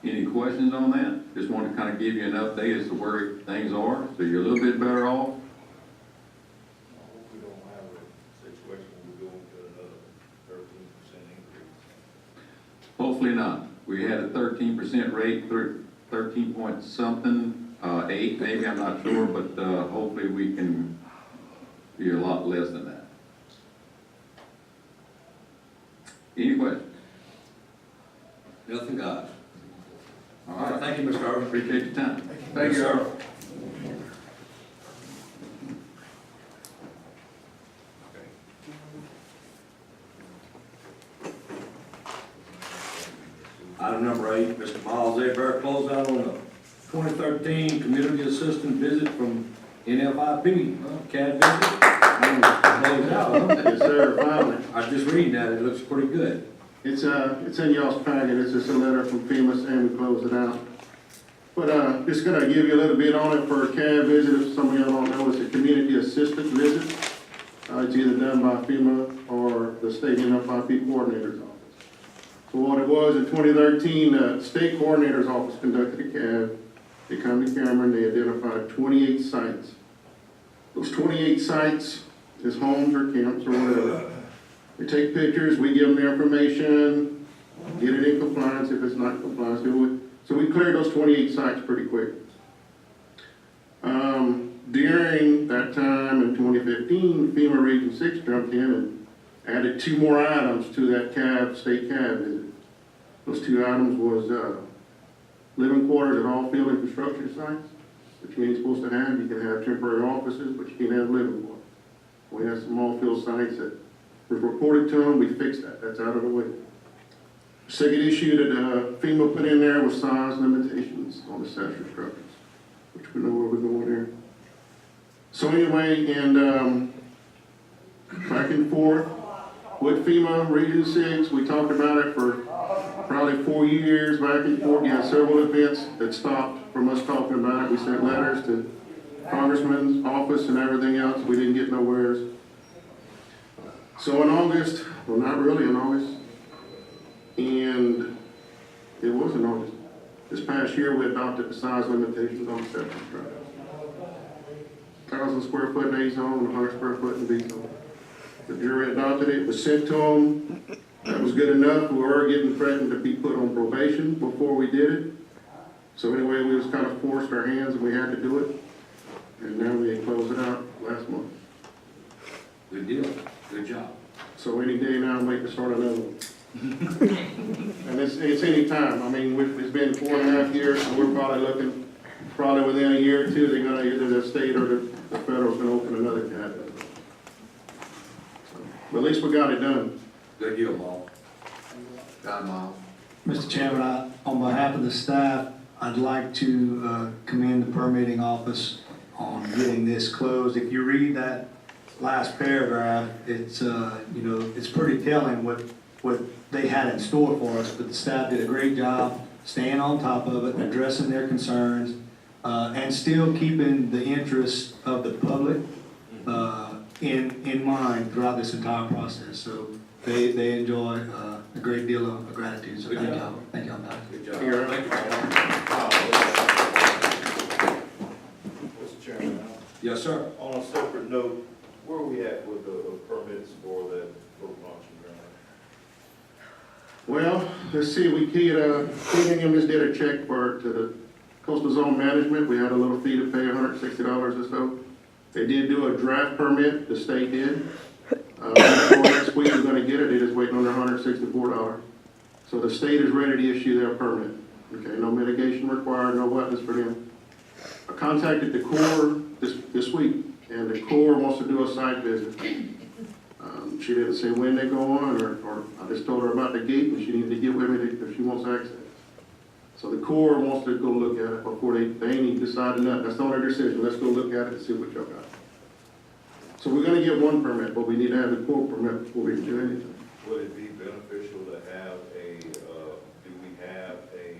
Any questions on that? Just want to kind of give you an update as to where things are, so you're a little bit better off. I hope we don't have a situation where we go into another 13% increase. Hopefully not. We had a 13% rate, 13 point something, 8 maybe, I'm not sure, but hopefully we can be a lot less than that. Any questions? Nothing, guys. All All right, right, thank you, Mr. Irvin. appreciate your time. Thank you, sir. Item number 8, Mr. Miles A. Bear, close out on the 2013 Community Assistant Visit from NFIP, CAD visit. Close out, huh? Yes, sir, finally. I was just reading that, it looks pretty good. It's in y'all's packet, it's just a letter from FEMA saying we close it out. But, just gonna give you a little bit on it for a CAD visit, if some of y'all don't know, it's a community assistant visit. It's either done by FEMA or the state NFIP coordinator's office. So what it was, in 2013, the state coordinator's office conducted a CAD. They come to Cameron, they identified 28 sites. Those 28 sites is homes or camps or whatever. They take pictures, we give them the information, get it in compliance. If it's not in compliance, do it. So we cleared those 28 sites pretty quick. During that time in 2015, FEMA Region 6 jumped in and added 2 more items to that state CAD visit. Those 2 items was living quarters at all field and construction sites, which means you're supposed to have, you can have temporary offices, but you can't have living quarters. We have some all field sites that was reported to them, we fixed that, that's out of the way. Second issue that FEMA put in there was size limitations on the accessory structures, which we know where we're going there. So anyway, and back and forth with FEMA Region 6, we talked about it for probably 4 years, back and forth. You had several events that stopped from us talking about it. We sent letters to Congressman's office and everything else. We didn't get nowheres. So in August, well, not really in August, and it was in August. This past year, we adopted the size limitations on accessory structures. 1,000 square foot in A zone, 100 square foot in B zone. The jury adopted it, was sent to them. That was good enough. We were getting threatened to be put on probation before we did it. So anyway, we just kind of forced our hands and we had to do it. And now we closed it out last month. Good deal, good job. So any day now, I'm waiting to start another one. And it's any time. I mean, it's been 4.5 years, and we're probably looking, within a year or two, they're gonna, either the state or the federal's gonna open another cabinet. But at least we got it done. Good deal, Paul. Got them all. Mr. Chairman, on behalf of the staff, I'd like to commend the permitting office on getting this closed. If you read that last paragraph, it's, it's pretty telling what they had in store for us, but the staff did a great job staying on top of it, addressing their concerns, and still keeping the interests of the public in mind throughout this entire process. So they enjoy a great deal of gratitude. So thank y'all. Thank y'all. Good job. Here. Thank you. Mr. Chairman, Yes, sir. on a separate note, where are we at with the permits for that road launching ground? Well, let's see, we keyed, Hingham just did a check to the coastal zone management. We had a little fee to pay, $160 or so. They did do a draft permit, the state did. Before next week, we're gonna get it, they're just waiting on their $164. So the state is ready to issue their permit. Okay, no mitigation required, no wetlands for them. I contacted the Corps this week, and the Corps wants to do a site visit. She didn't say when they go on, or I just told her about the gate, and she needed to get with me if she wants access. So the Corps wants to go look at it before they ain't even decided nothing. That's not their decision. Let's go look at it and see what y'all got. So we're gonna get one permit, but we need to have the Corps permit before we can do anything. Would it be beneficial to have do we have a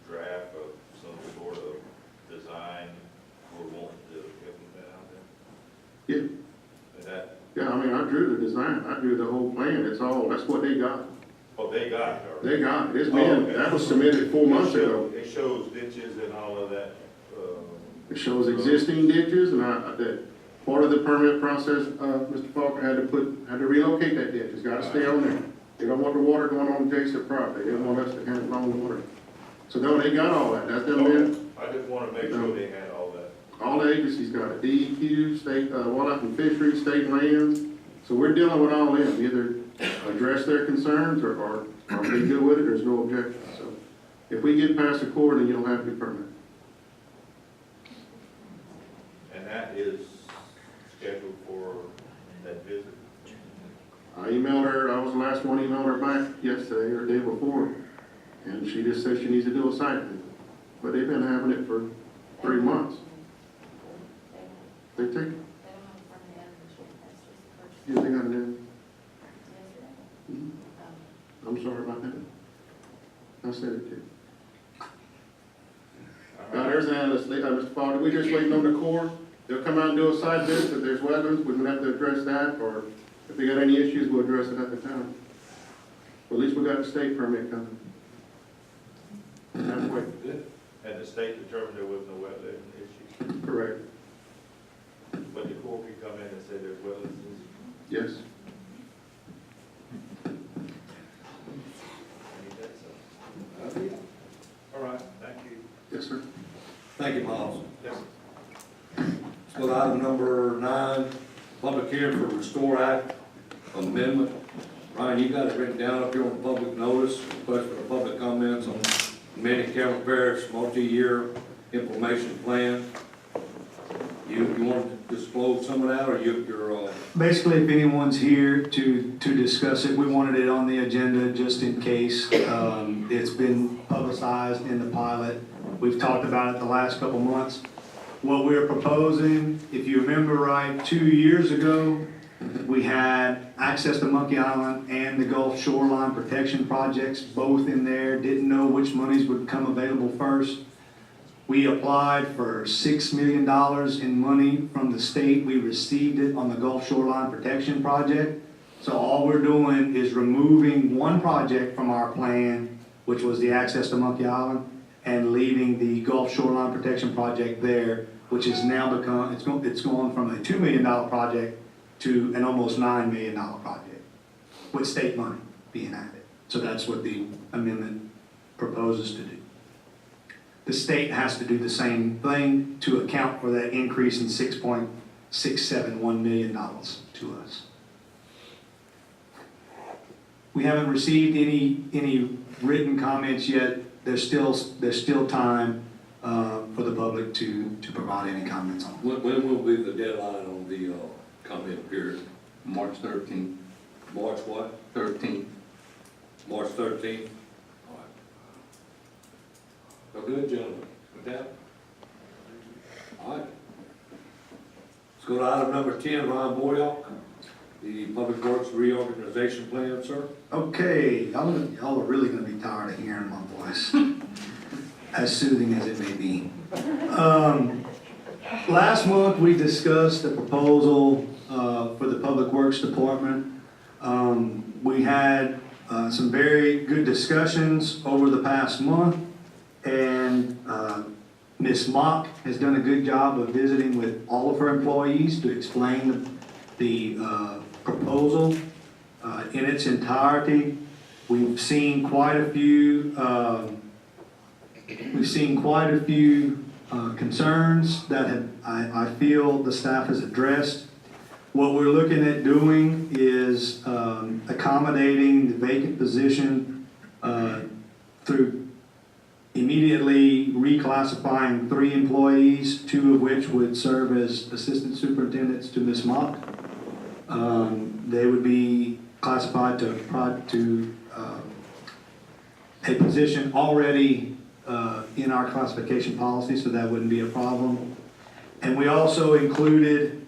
draft of some sort of design we're wanting to implement out there? Yeah, And that, yeah, I mean, I drew the design, I drew the whole plan, that's what they got. oh, they got it already? They got it, it's Oh, been, okay. that was submitted 4 months ago. It shows ditches and all of that. It shows existing ditches, and that part of the permit process, Mr. Falker had to relocate that ditch, it's gotta stay on there. They don't want the water going on adjacent property, they didn't want us to handle all the water. So no, they got all that, that's them been, I just want to make sure they had all that. all the agencies got it, DEQ, state, wildlife and fisheries, state lands. So we're dealing with all them, either address their concerns, or be good with it, there's no objection. So if we get past the court, then you don't have to be permit. And that is scheduled for that visit? I emailed her, I was the last one, emailed her back yesterday or the day before, and she just said she needs to do a site visit. But they've been having it for 3 months. They take, yeah, they got it in. Mhm. I'm sorry about that. I said it too. There's Mr. Potter, we just waiting on the Corps. They'll come out and do a site visit. If there's wetlands, we're gonna have to address that, or if they got any issues, we'll address it at the time. But at least we got the state permit coming. Halfway. Good. And the state determined there was no wetland issues, Correct. but the Corps could come in and say there's wetlands issues. Yes. All right, thank you. Yes, sir. Thank you, Miles. Yes. Let's go to item number 9, public hearing for Restore Act amendment. Ryan, you got it written down up here on public notice, request for the public comments on amending Cameron Parish multi-year implementation plan. You want to disclose some of that, or you're, Basically, if anyone's here to discuss it, we wanted it on the agenda just in case. It's been publicized in the pilot. We've talked about it the last couple months. What we're proposing, if you remember right, 2 years ago, we had access to Monkey Island and the Gulf Shoreline Protection Projects both in there. Didn't know which monies would come available first. We applied for $6 million in money from the state. We received it on the Gulf Shoreline Protection Project. So all we're doing is removing one project from our plan, which was the access to Monkey Island, and leaving the Gulf Shoreline Protection Project there, which has now become, it's gone from a $2 million project to an almost $9 million project, with state money being added. So that's what the amendment proposes to do. The state has to do the same thing to account for that increase in $6.671 million to us. We haven't received any written comments yet. There's still time for the public to provide any comments on it. when will be the deadline on the comment period? March 13th, March what? 13th. March 13th? All right. So good, gentlemen, with that? All right. Let's go to item number 10, Ron Boyock, the Public Works Reorganization Plan, sir. Okay, y'all are really gonna be tired of hearing my voice, as soothing as it may be. Last month, we discussed a proposal for the Public Works Department. We had some very good discussions over the past month, and Ms. Mock has done a good job of visiting with all of her employees to explain the proposal in its entirety. We've seen quite a few concerns that I feel the staff has addressed. What we're looking at doing is accommodating the vacant position through immediately reclassifying 3 employees, 2 of which would serve as assistant superintendents to Ms. Mock. They would be classified to a position already in our classification policy, so that wouldn't be a problem. And we also included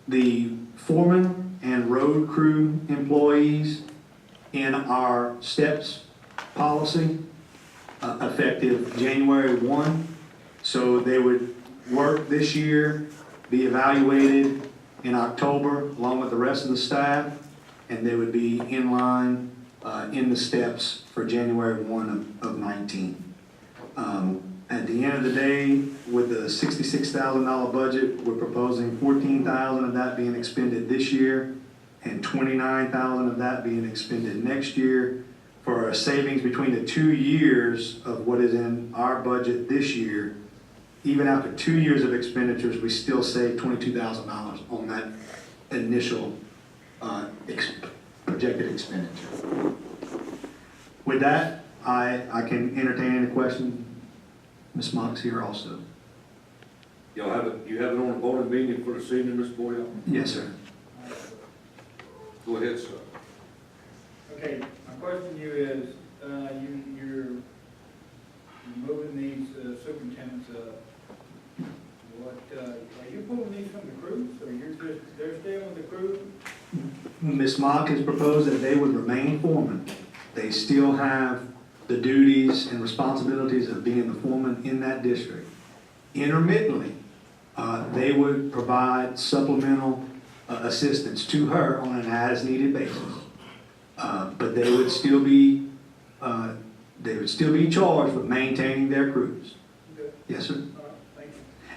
the foreman and road crew employees in our steps policy, effective January 1. So they would work this year, be evaluated in October along with the rest of the staff, and they would be in line in the steps for January 1 of 19. At the end of the day, with the $66,000 budget, we're proposing $14,000 of that being expended this year and $29,000 of that being expended next year, for a savings between the 2 years of what is in our budget this year. Even after 2 years of expenditures, we still save $22,000 on that initial projected expenditure. With that, I can entertain any questions. Ms. Mock's here also. You have it on the board meeting for this evening, Mr. Boyock? Yes, sir. Go ahead, sir. Okay, my question to you is, you're moving these superintendents up. Are you pulling these from the crews, or they're staying with the crew? Ms. Mock has proposed that they would remain foreman. They still have the duties and responsibilities of being the foreman in that district. Intermittently, they would provide supplemental assistance to her on an as-needed basis. But they would still be charged with maintaining their crews. Okay. Yes, sir. All right, thank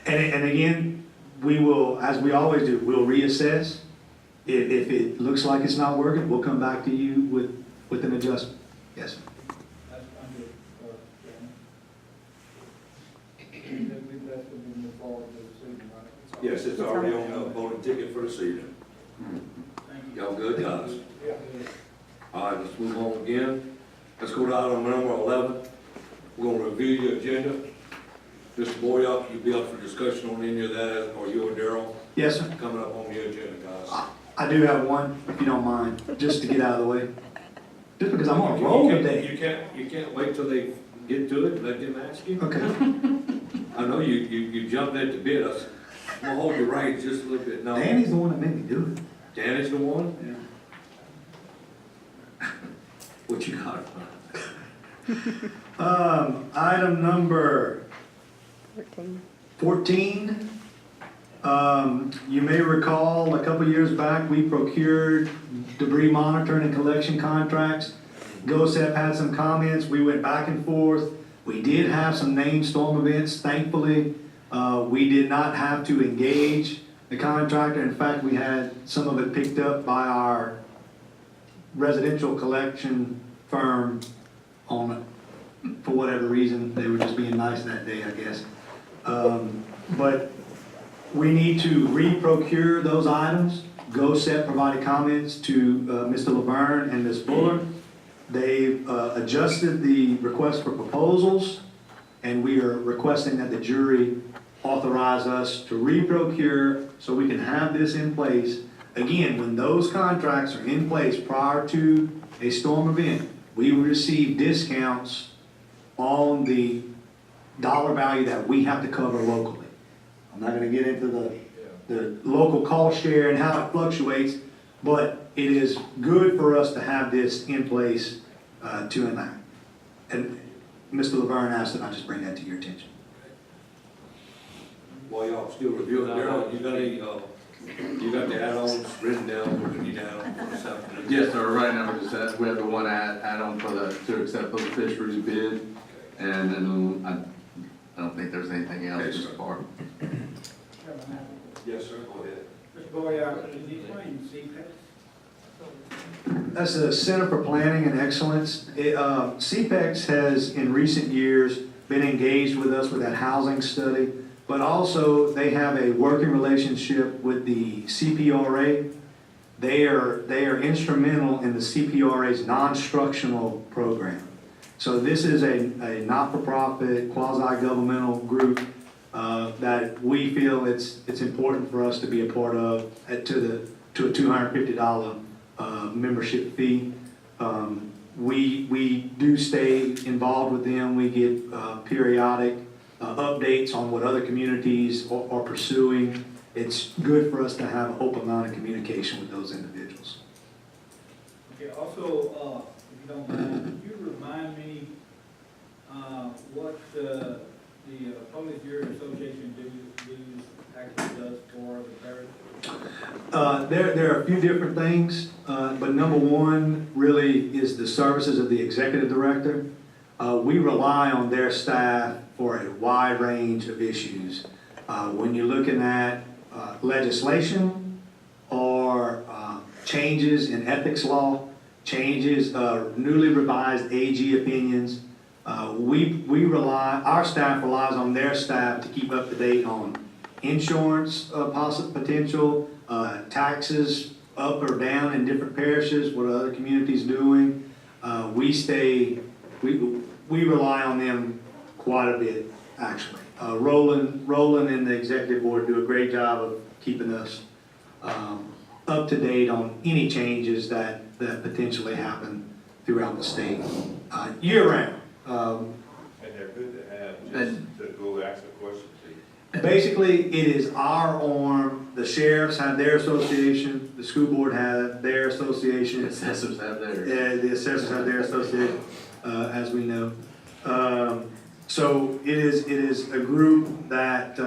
you. And again, we will, as we always do, we'll reassess. If it looks like it's not working, we'll come back to you with an adjustment. Yes, sir. That's under, that's what we move forward with this evening, right? Yes, it's already on the voting ticket for this evening. Thank you. Y'all good, guys? Yeah. All right, let's move on again. Let's go to item number 11. We're gonna review your agenda. Mr. Boyock, you'll be up for discussion on any of that, or you or Darrell, Yes, sir. coming up on your agenda, guys. I do have one, if you don't mind, just to get out of the way. Just because I'm on a roll today. You can't wait till they get to it, let them ask you. Okay. I know you jumped at the bit. I'm gonna hold your reins just a little bit. No. Danny's the one that made me do it. Danny's the one? What you got? Item number 14. You may recall a couple years back, we procured debris monitoring and collection contracts. GOSEP had some comments. We went back and forth. We did have some named storm events. Thankfully, we did not have to engage the contractor. In fact, we had some of it picked up by our residential collection firm for whatever reason. They were just being nice that day, I guess. But we need to re-procure those items. GOSEP provided comments to Mr. Laverne and Ms. Fuller. They've adjusted the request for proposals, and we are requesting that the jury authorize us to re-procure so we can have this in place. Again, when those contracts are in place prior to a storm event, we will receive discounts on the dollar value that we have to cover locally. I'm not gonna get into the local cost share and how it fluctuates, but it is good for us to have this in place to enact. And Mr. Laverne asked that I just bring that to your attention. While y'all still reviewing, Darryl, you got any, you got the add-ons written down, what you need to add on for this afternoon? Yes, sir, right now, we have the one add-on to accept the fisheries bid, and then I don't think there's anything else Yes, this sir. far. Yes, sir, go ahead. Mr. Boyer, can you explain CPAC? That's the Center for Planning and Excellence. CPEX has, in recent years, been engaged with us with that housing study, but also they have a working relationship with the CPRA. They are instrumental in the CPRA's non-structural program. So this is a not-for-profit, quasi-governmental group that we feel it's important for us to be a part of to a $250 membership fee. We do stay involved with them. We get periodic updates on what other communities are pursuing. It's good for us to have an open line of communication with those individuals. Okay, also, if you don't mind, could you remind me, what the Public Jury Association dues actually does for the parish? There are a few different things, but number one really is the services of the executive director. We rely on their staff for a wide range of issues. When you're looking at legislation or changes in ethics law, changes, newly revised AG opinions, our staff relies on their staff to keep up to date on insurance potential, taxes up or down in different parishes, what other communities doing. We rely on them quite a bit, actually. Roland and the executive board do a great job of keeping us up to date on any changes that potentially happen throughout the state, year round. And they're good to have, just to go ask a question to you. Basically, it is our arm. The sheriffs have their association, the school board have their association. Assessors have theirs. Yeah, the assessors have their association, as we know. So it is a group that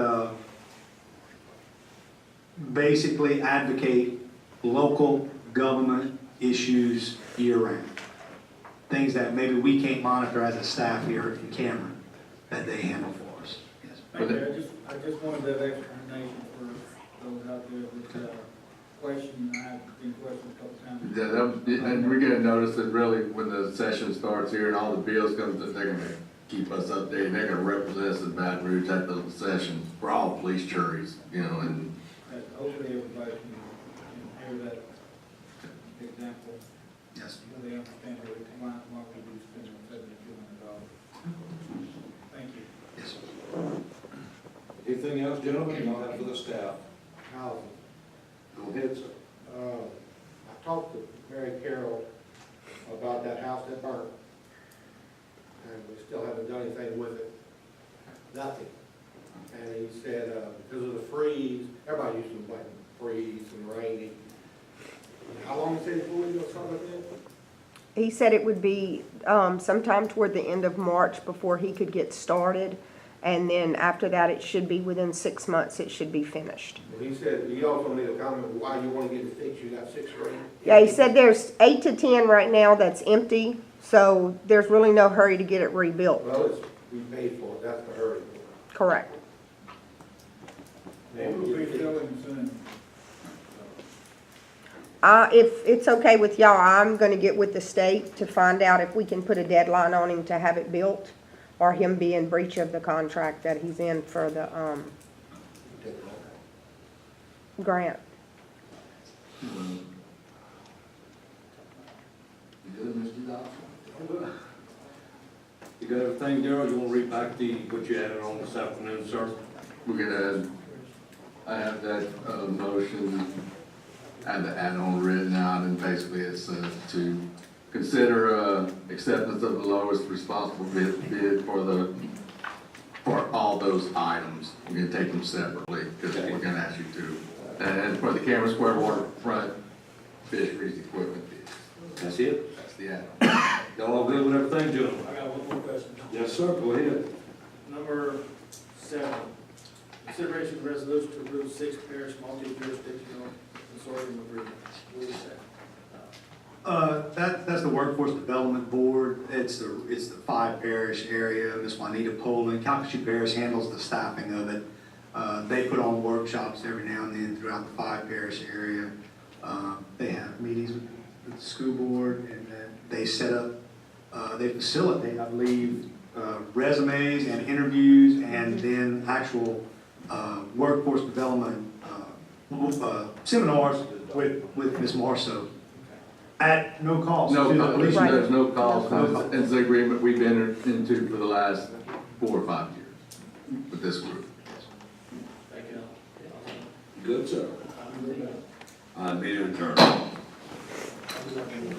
basically advocate local government issues year-round. Things that maybe we can't monitor as a staff here in Cameron, that they handle for us. Yes. Thank you. I just wanted that explanation for those out there that question. I've been questioned a couple times. Yeah, and we're gonna notice that really when the session starts here and all the bills come, they're gonna keep us updated. They're gonna represent us in Baton Rouge at the session for all police juries, and Hopefully everybody can hear that example. Yes. So they understand why we do spend $7,200. Thank you. Yes. Anything else, gentlemen, y'all have for the staff? Housing. Go ahead, sir. I talked to Mary Carroll about that house that burned, and we still haven't done anything with it. Nothing. And he said, because of the freeze, everybody used to blame freeze and rainy. How long is it before we go start with it? He said it would be sometime toward the end of March before he could get started. And then after that, it should be within 6 months, it should be finished. Well, he said, you also made a comment why you want to get it fixed. You got 6 or 8. Yeah, he said there's 8 to 10 right now that's empty, so there's really no hurry to get it rebuilt. Well, we paid for it. That's the hurry. Correct. They will be filling soon. If it's okay with y'all, I'm gonna get with the state to find out if we can put a deadline on him to have it built, or him be in breach of the contract that he's in for the, grant. You got everything, Darryl? You want to read back what you added on this afternoon, sir? we're gonna, I have that, motion, I have the add-on written out, and basically it says to consider, acceptance of the lowest responsible bid for all those items. We're gonna take them separately, because we're gonna ask you to. And for the camera square waterfront fisheries equipment bid. That's it? That's the item. Y'all all good with everything, gentlemen? I got one more question. Yes, sir, go ahead. Number 7, consideration of resolution to approve 6 parish multi-jurisdictional consortium agreement. What is that? That's the Workforce Development Board. It's the 5 parish area. Miss Juanita Poland, Calcasieu Parish handles the staffing of it. They put on workshops every now and then throughout the 5 parish area. They have meetings with the school board, and they set up, they facilitate, I believe, resumes and interviews, and then actual workforce development seminars with Ms. Marceau at no cost. No, to the police. there's no cost. No cost. It's the agreement we've entered into for the last 4 or 5 years with this group. Thank you. Good, sir. I'm moving on. Meeting adjourned. I'm moving on.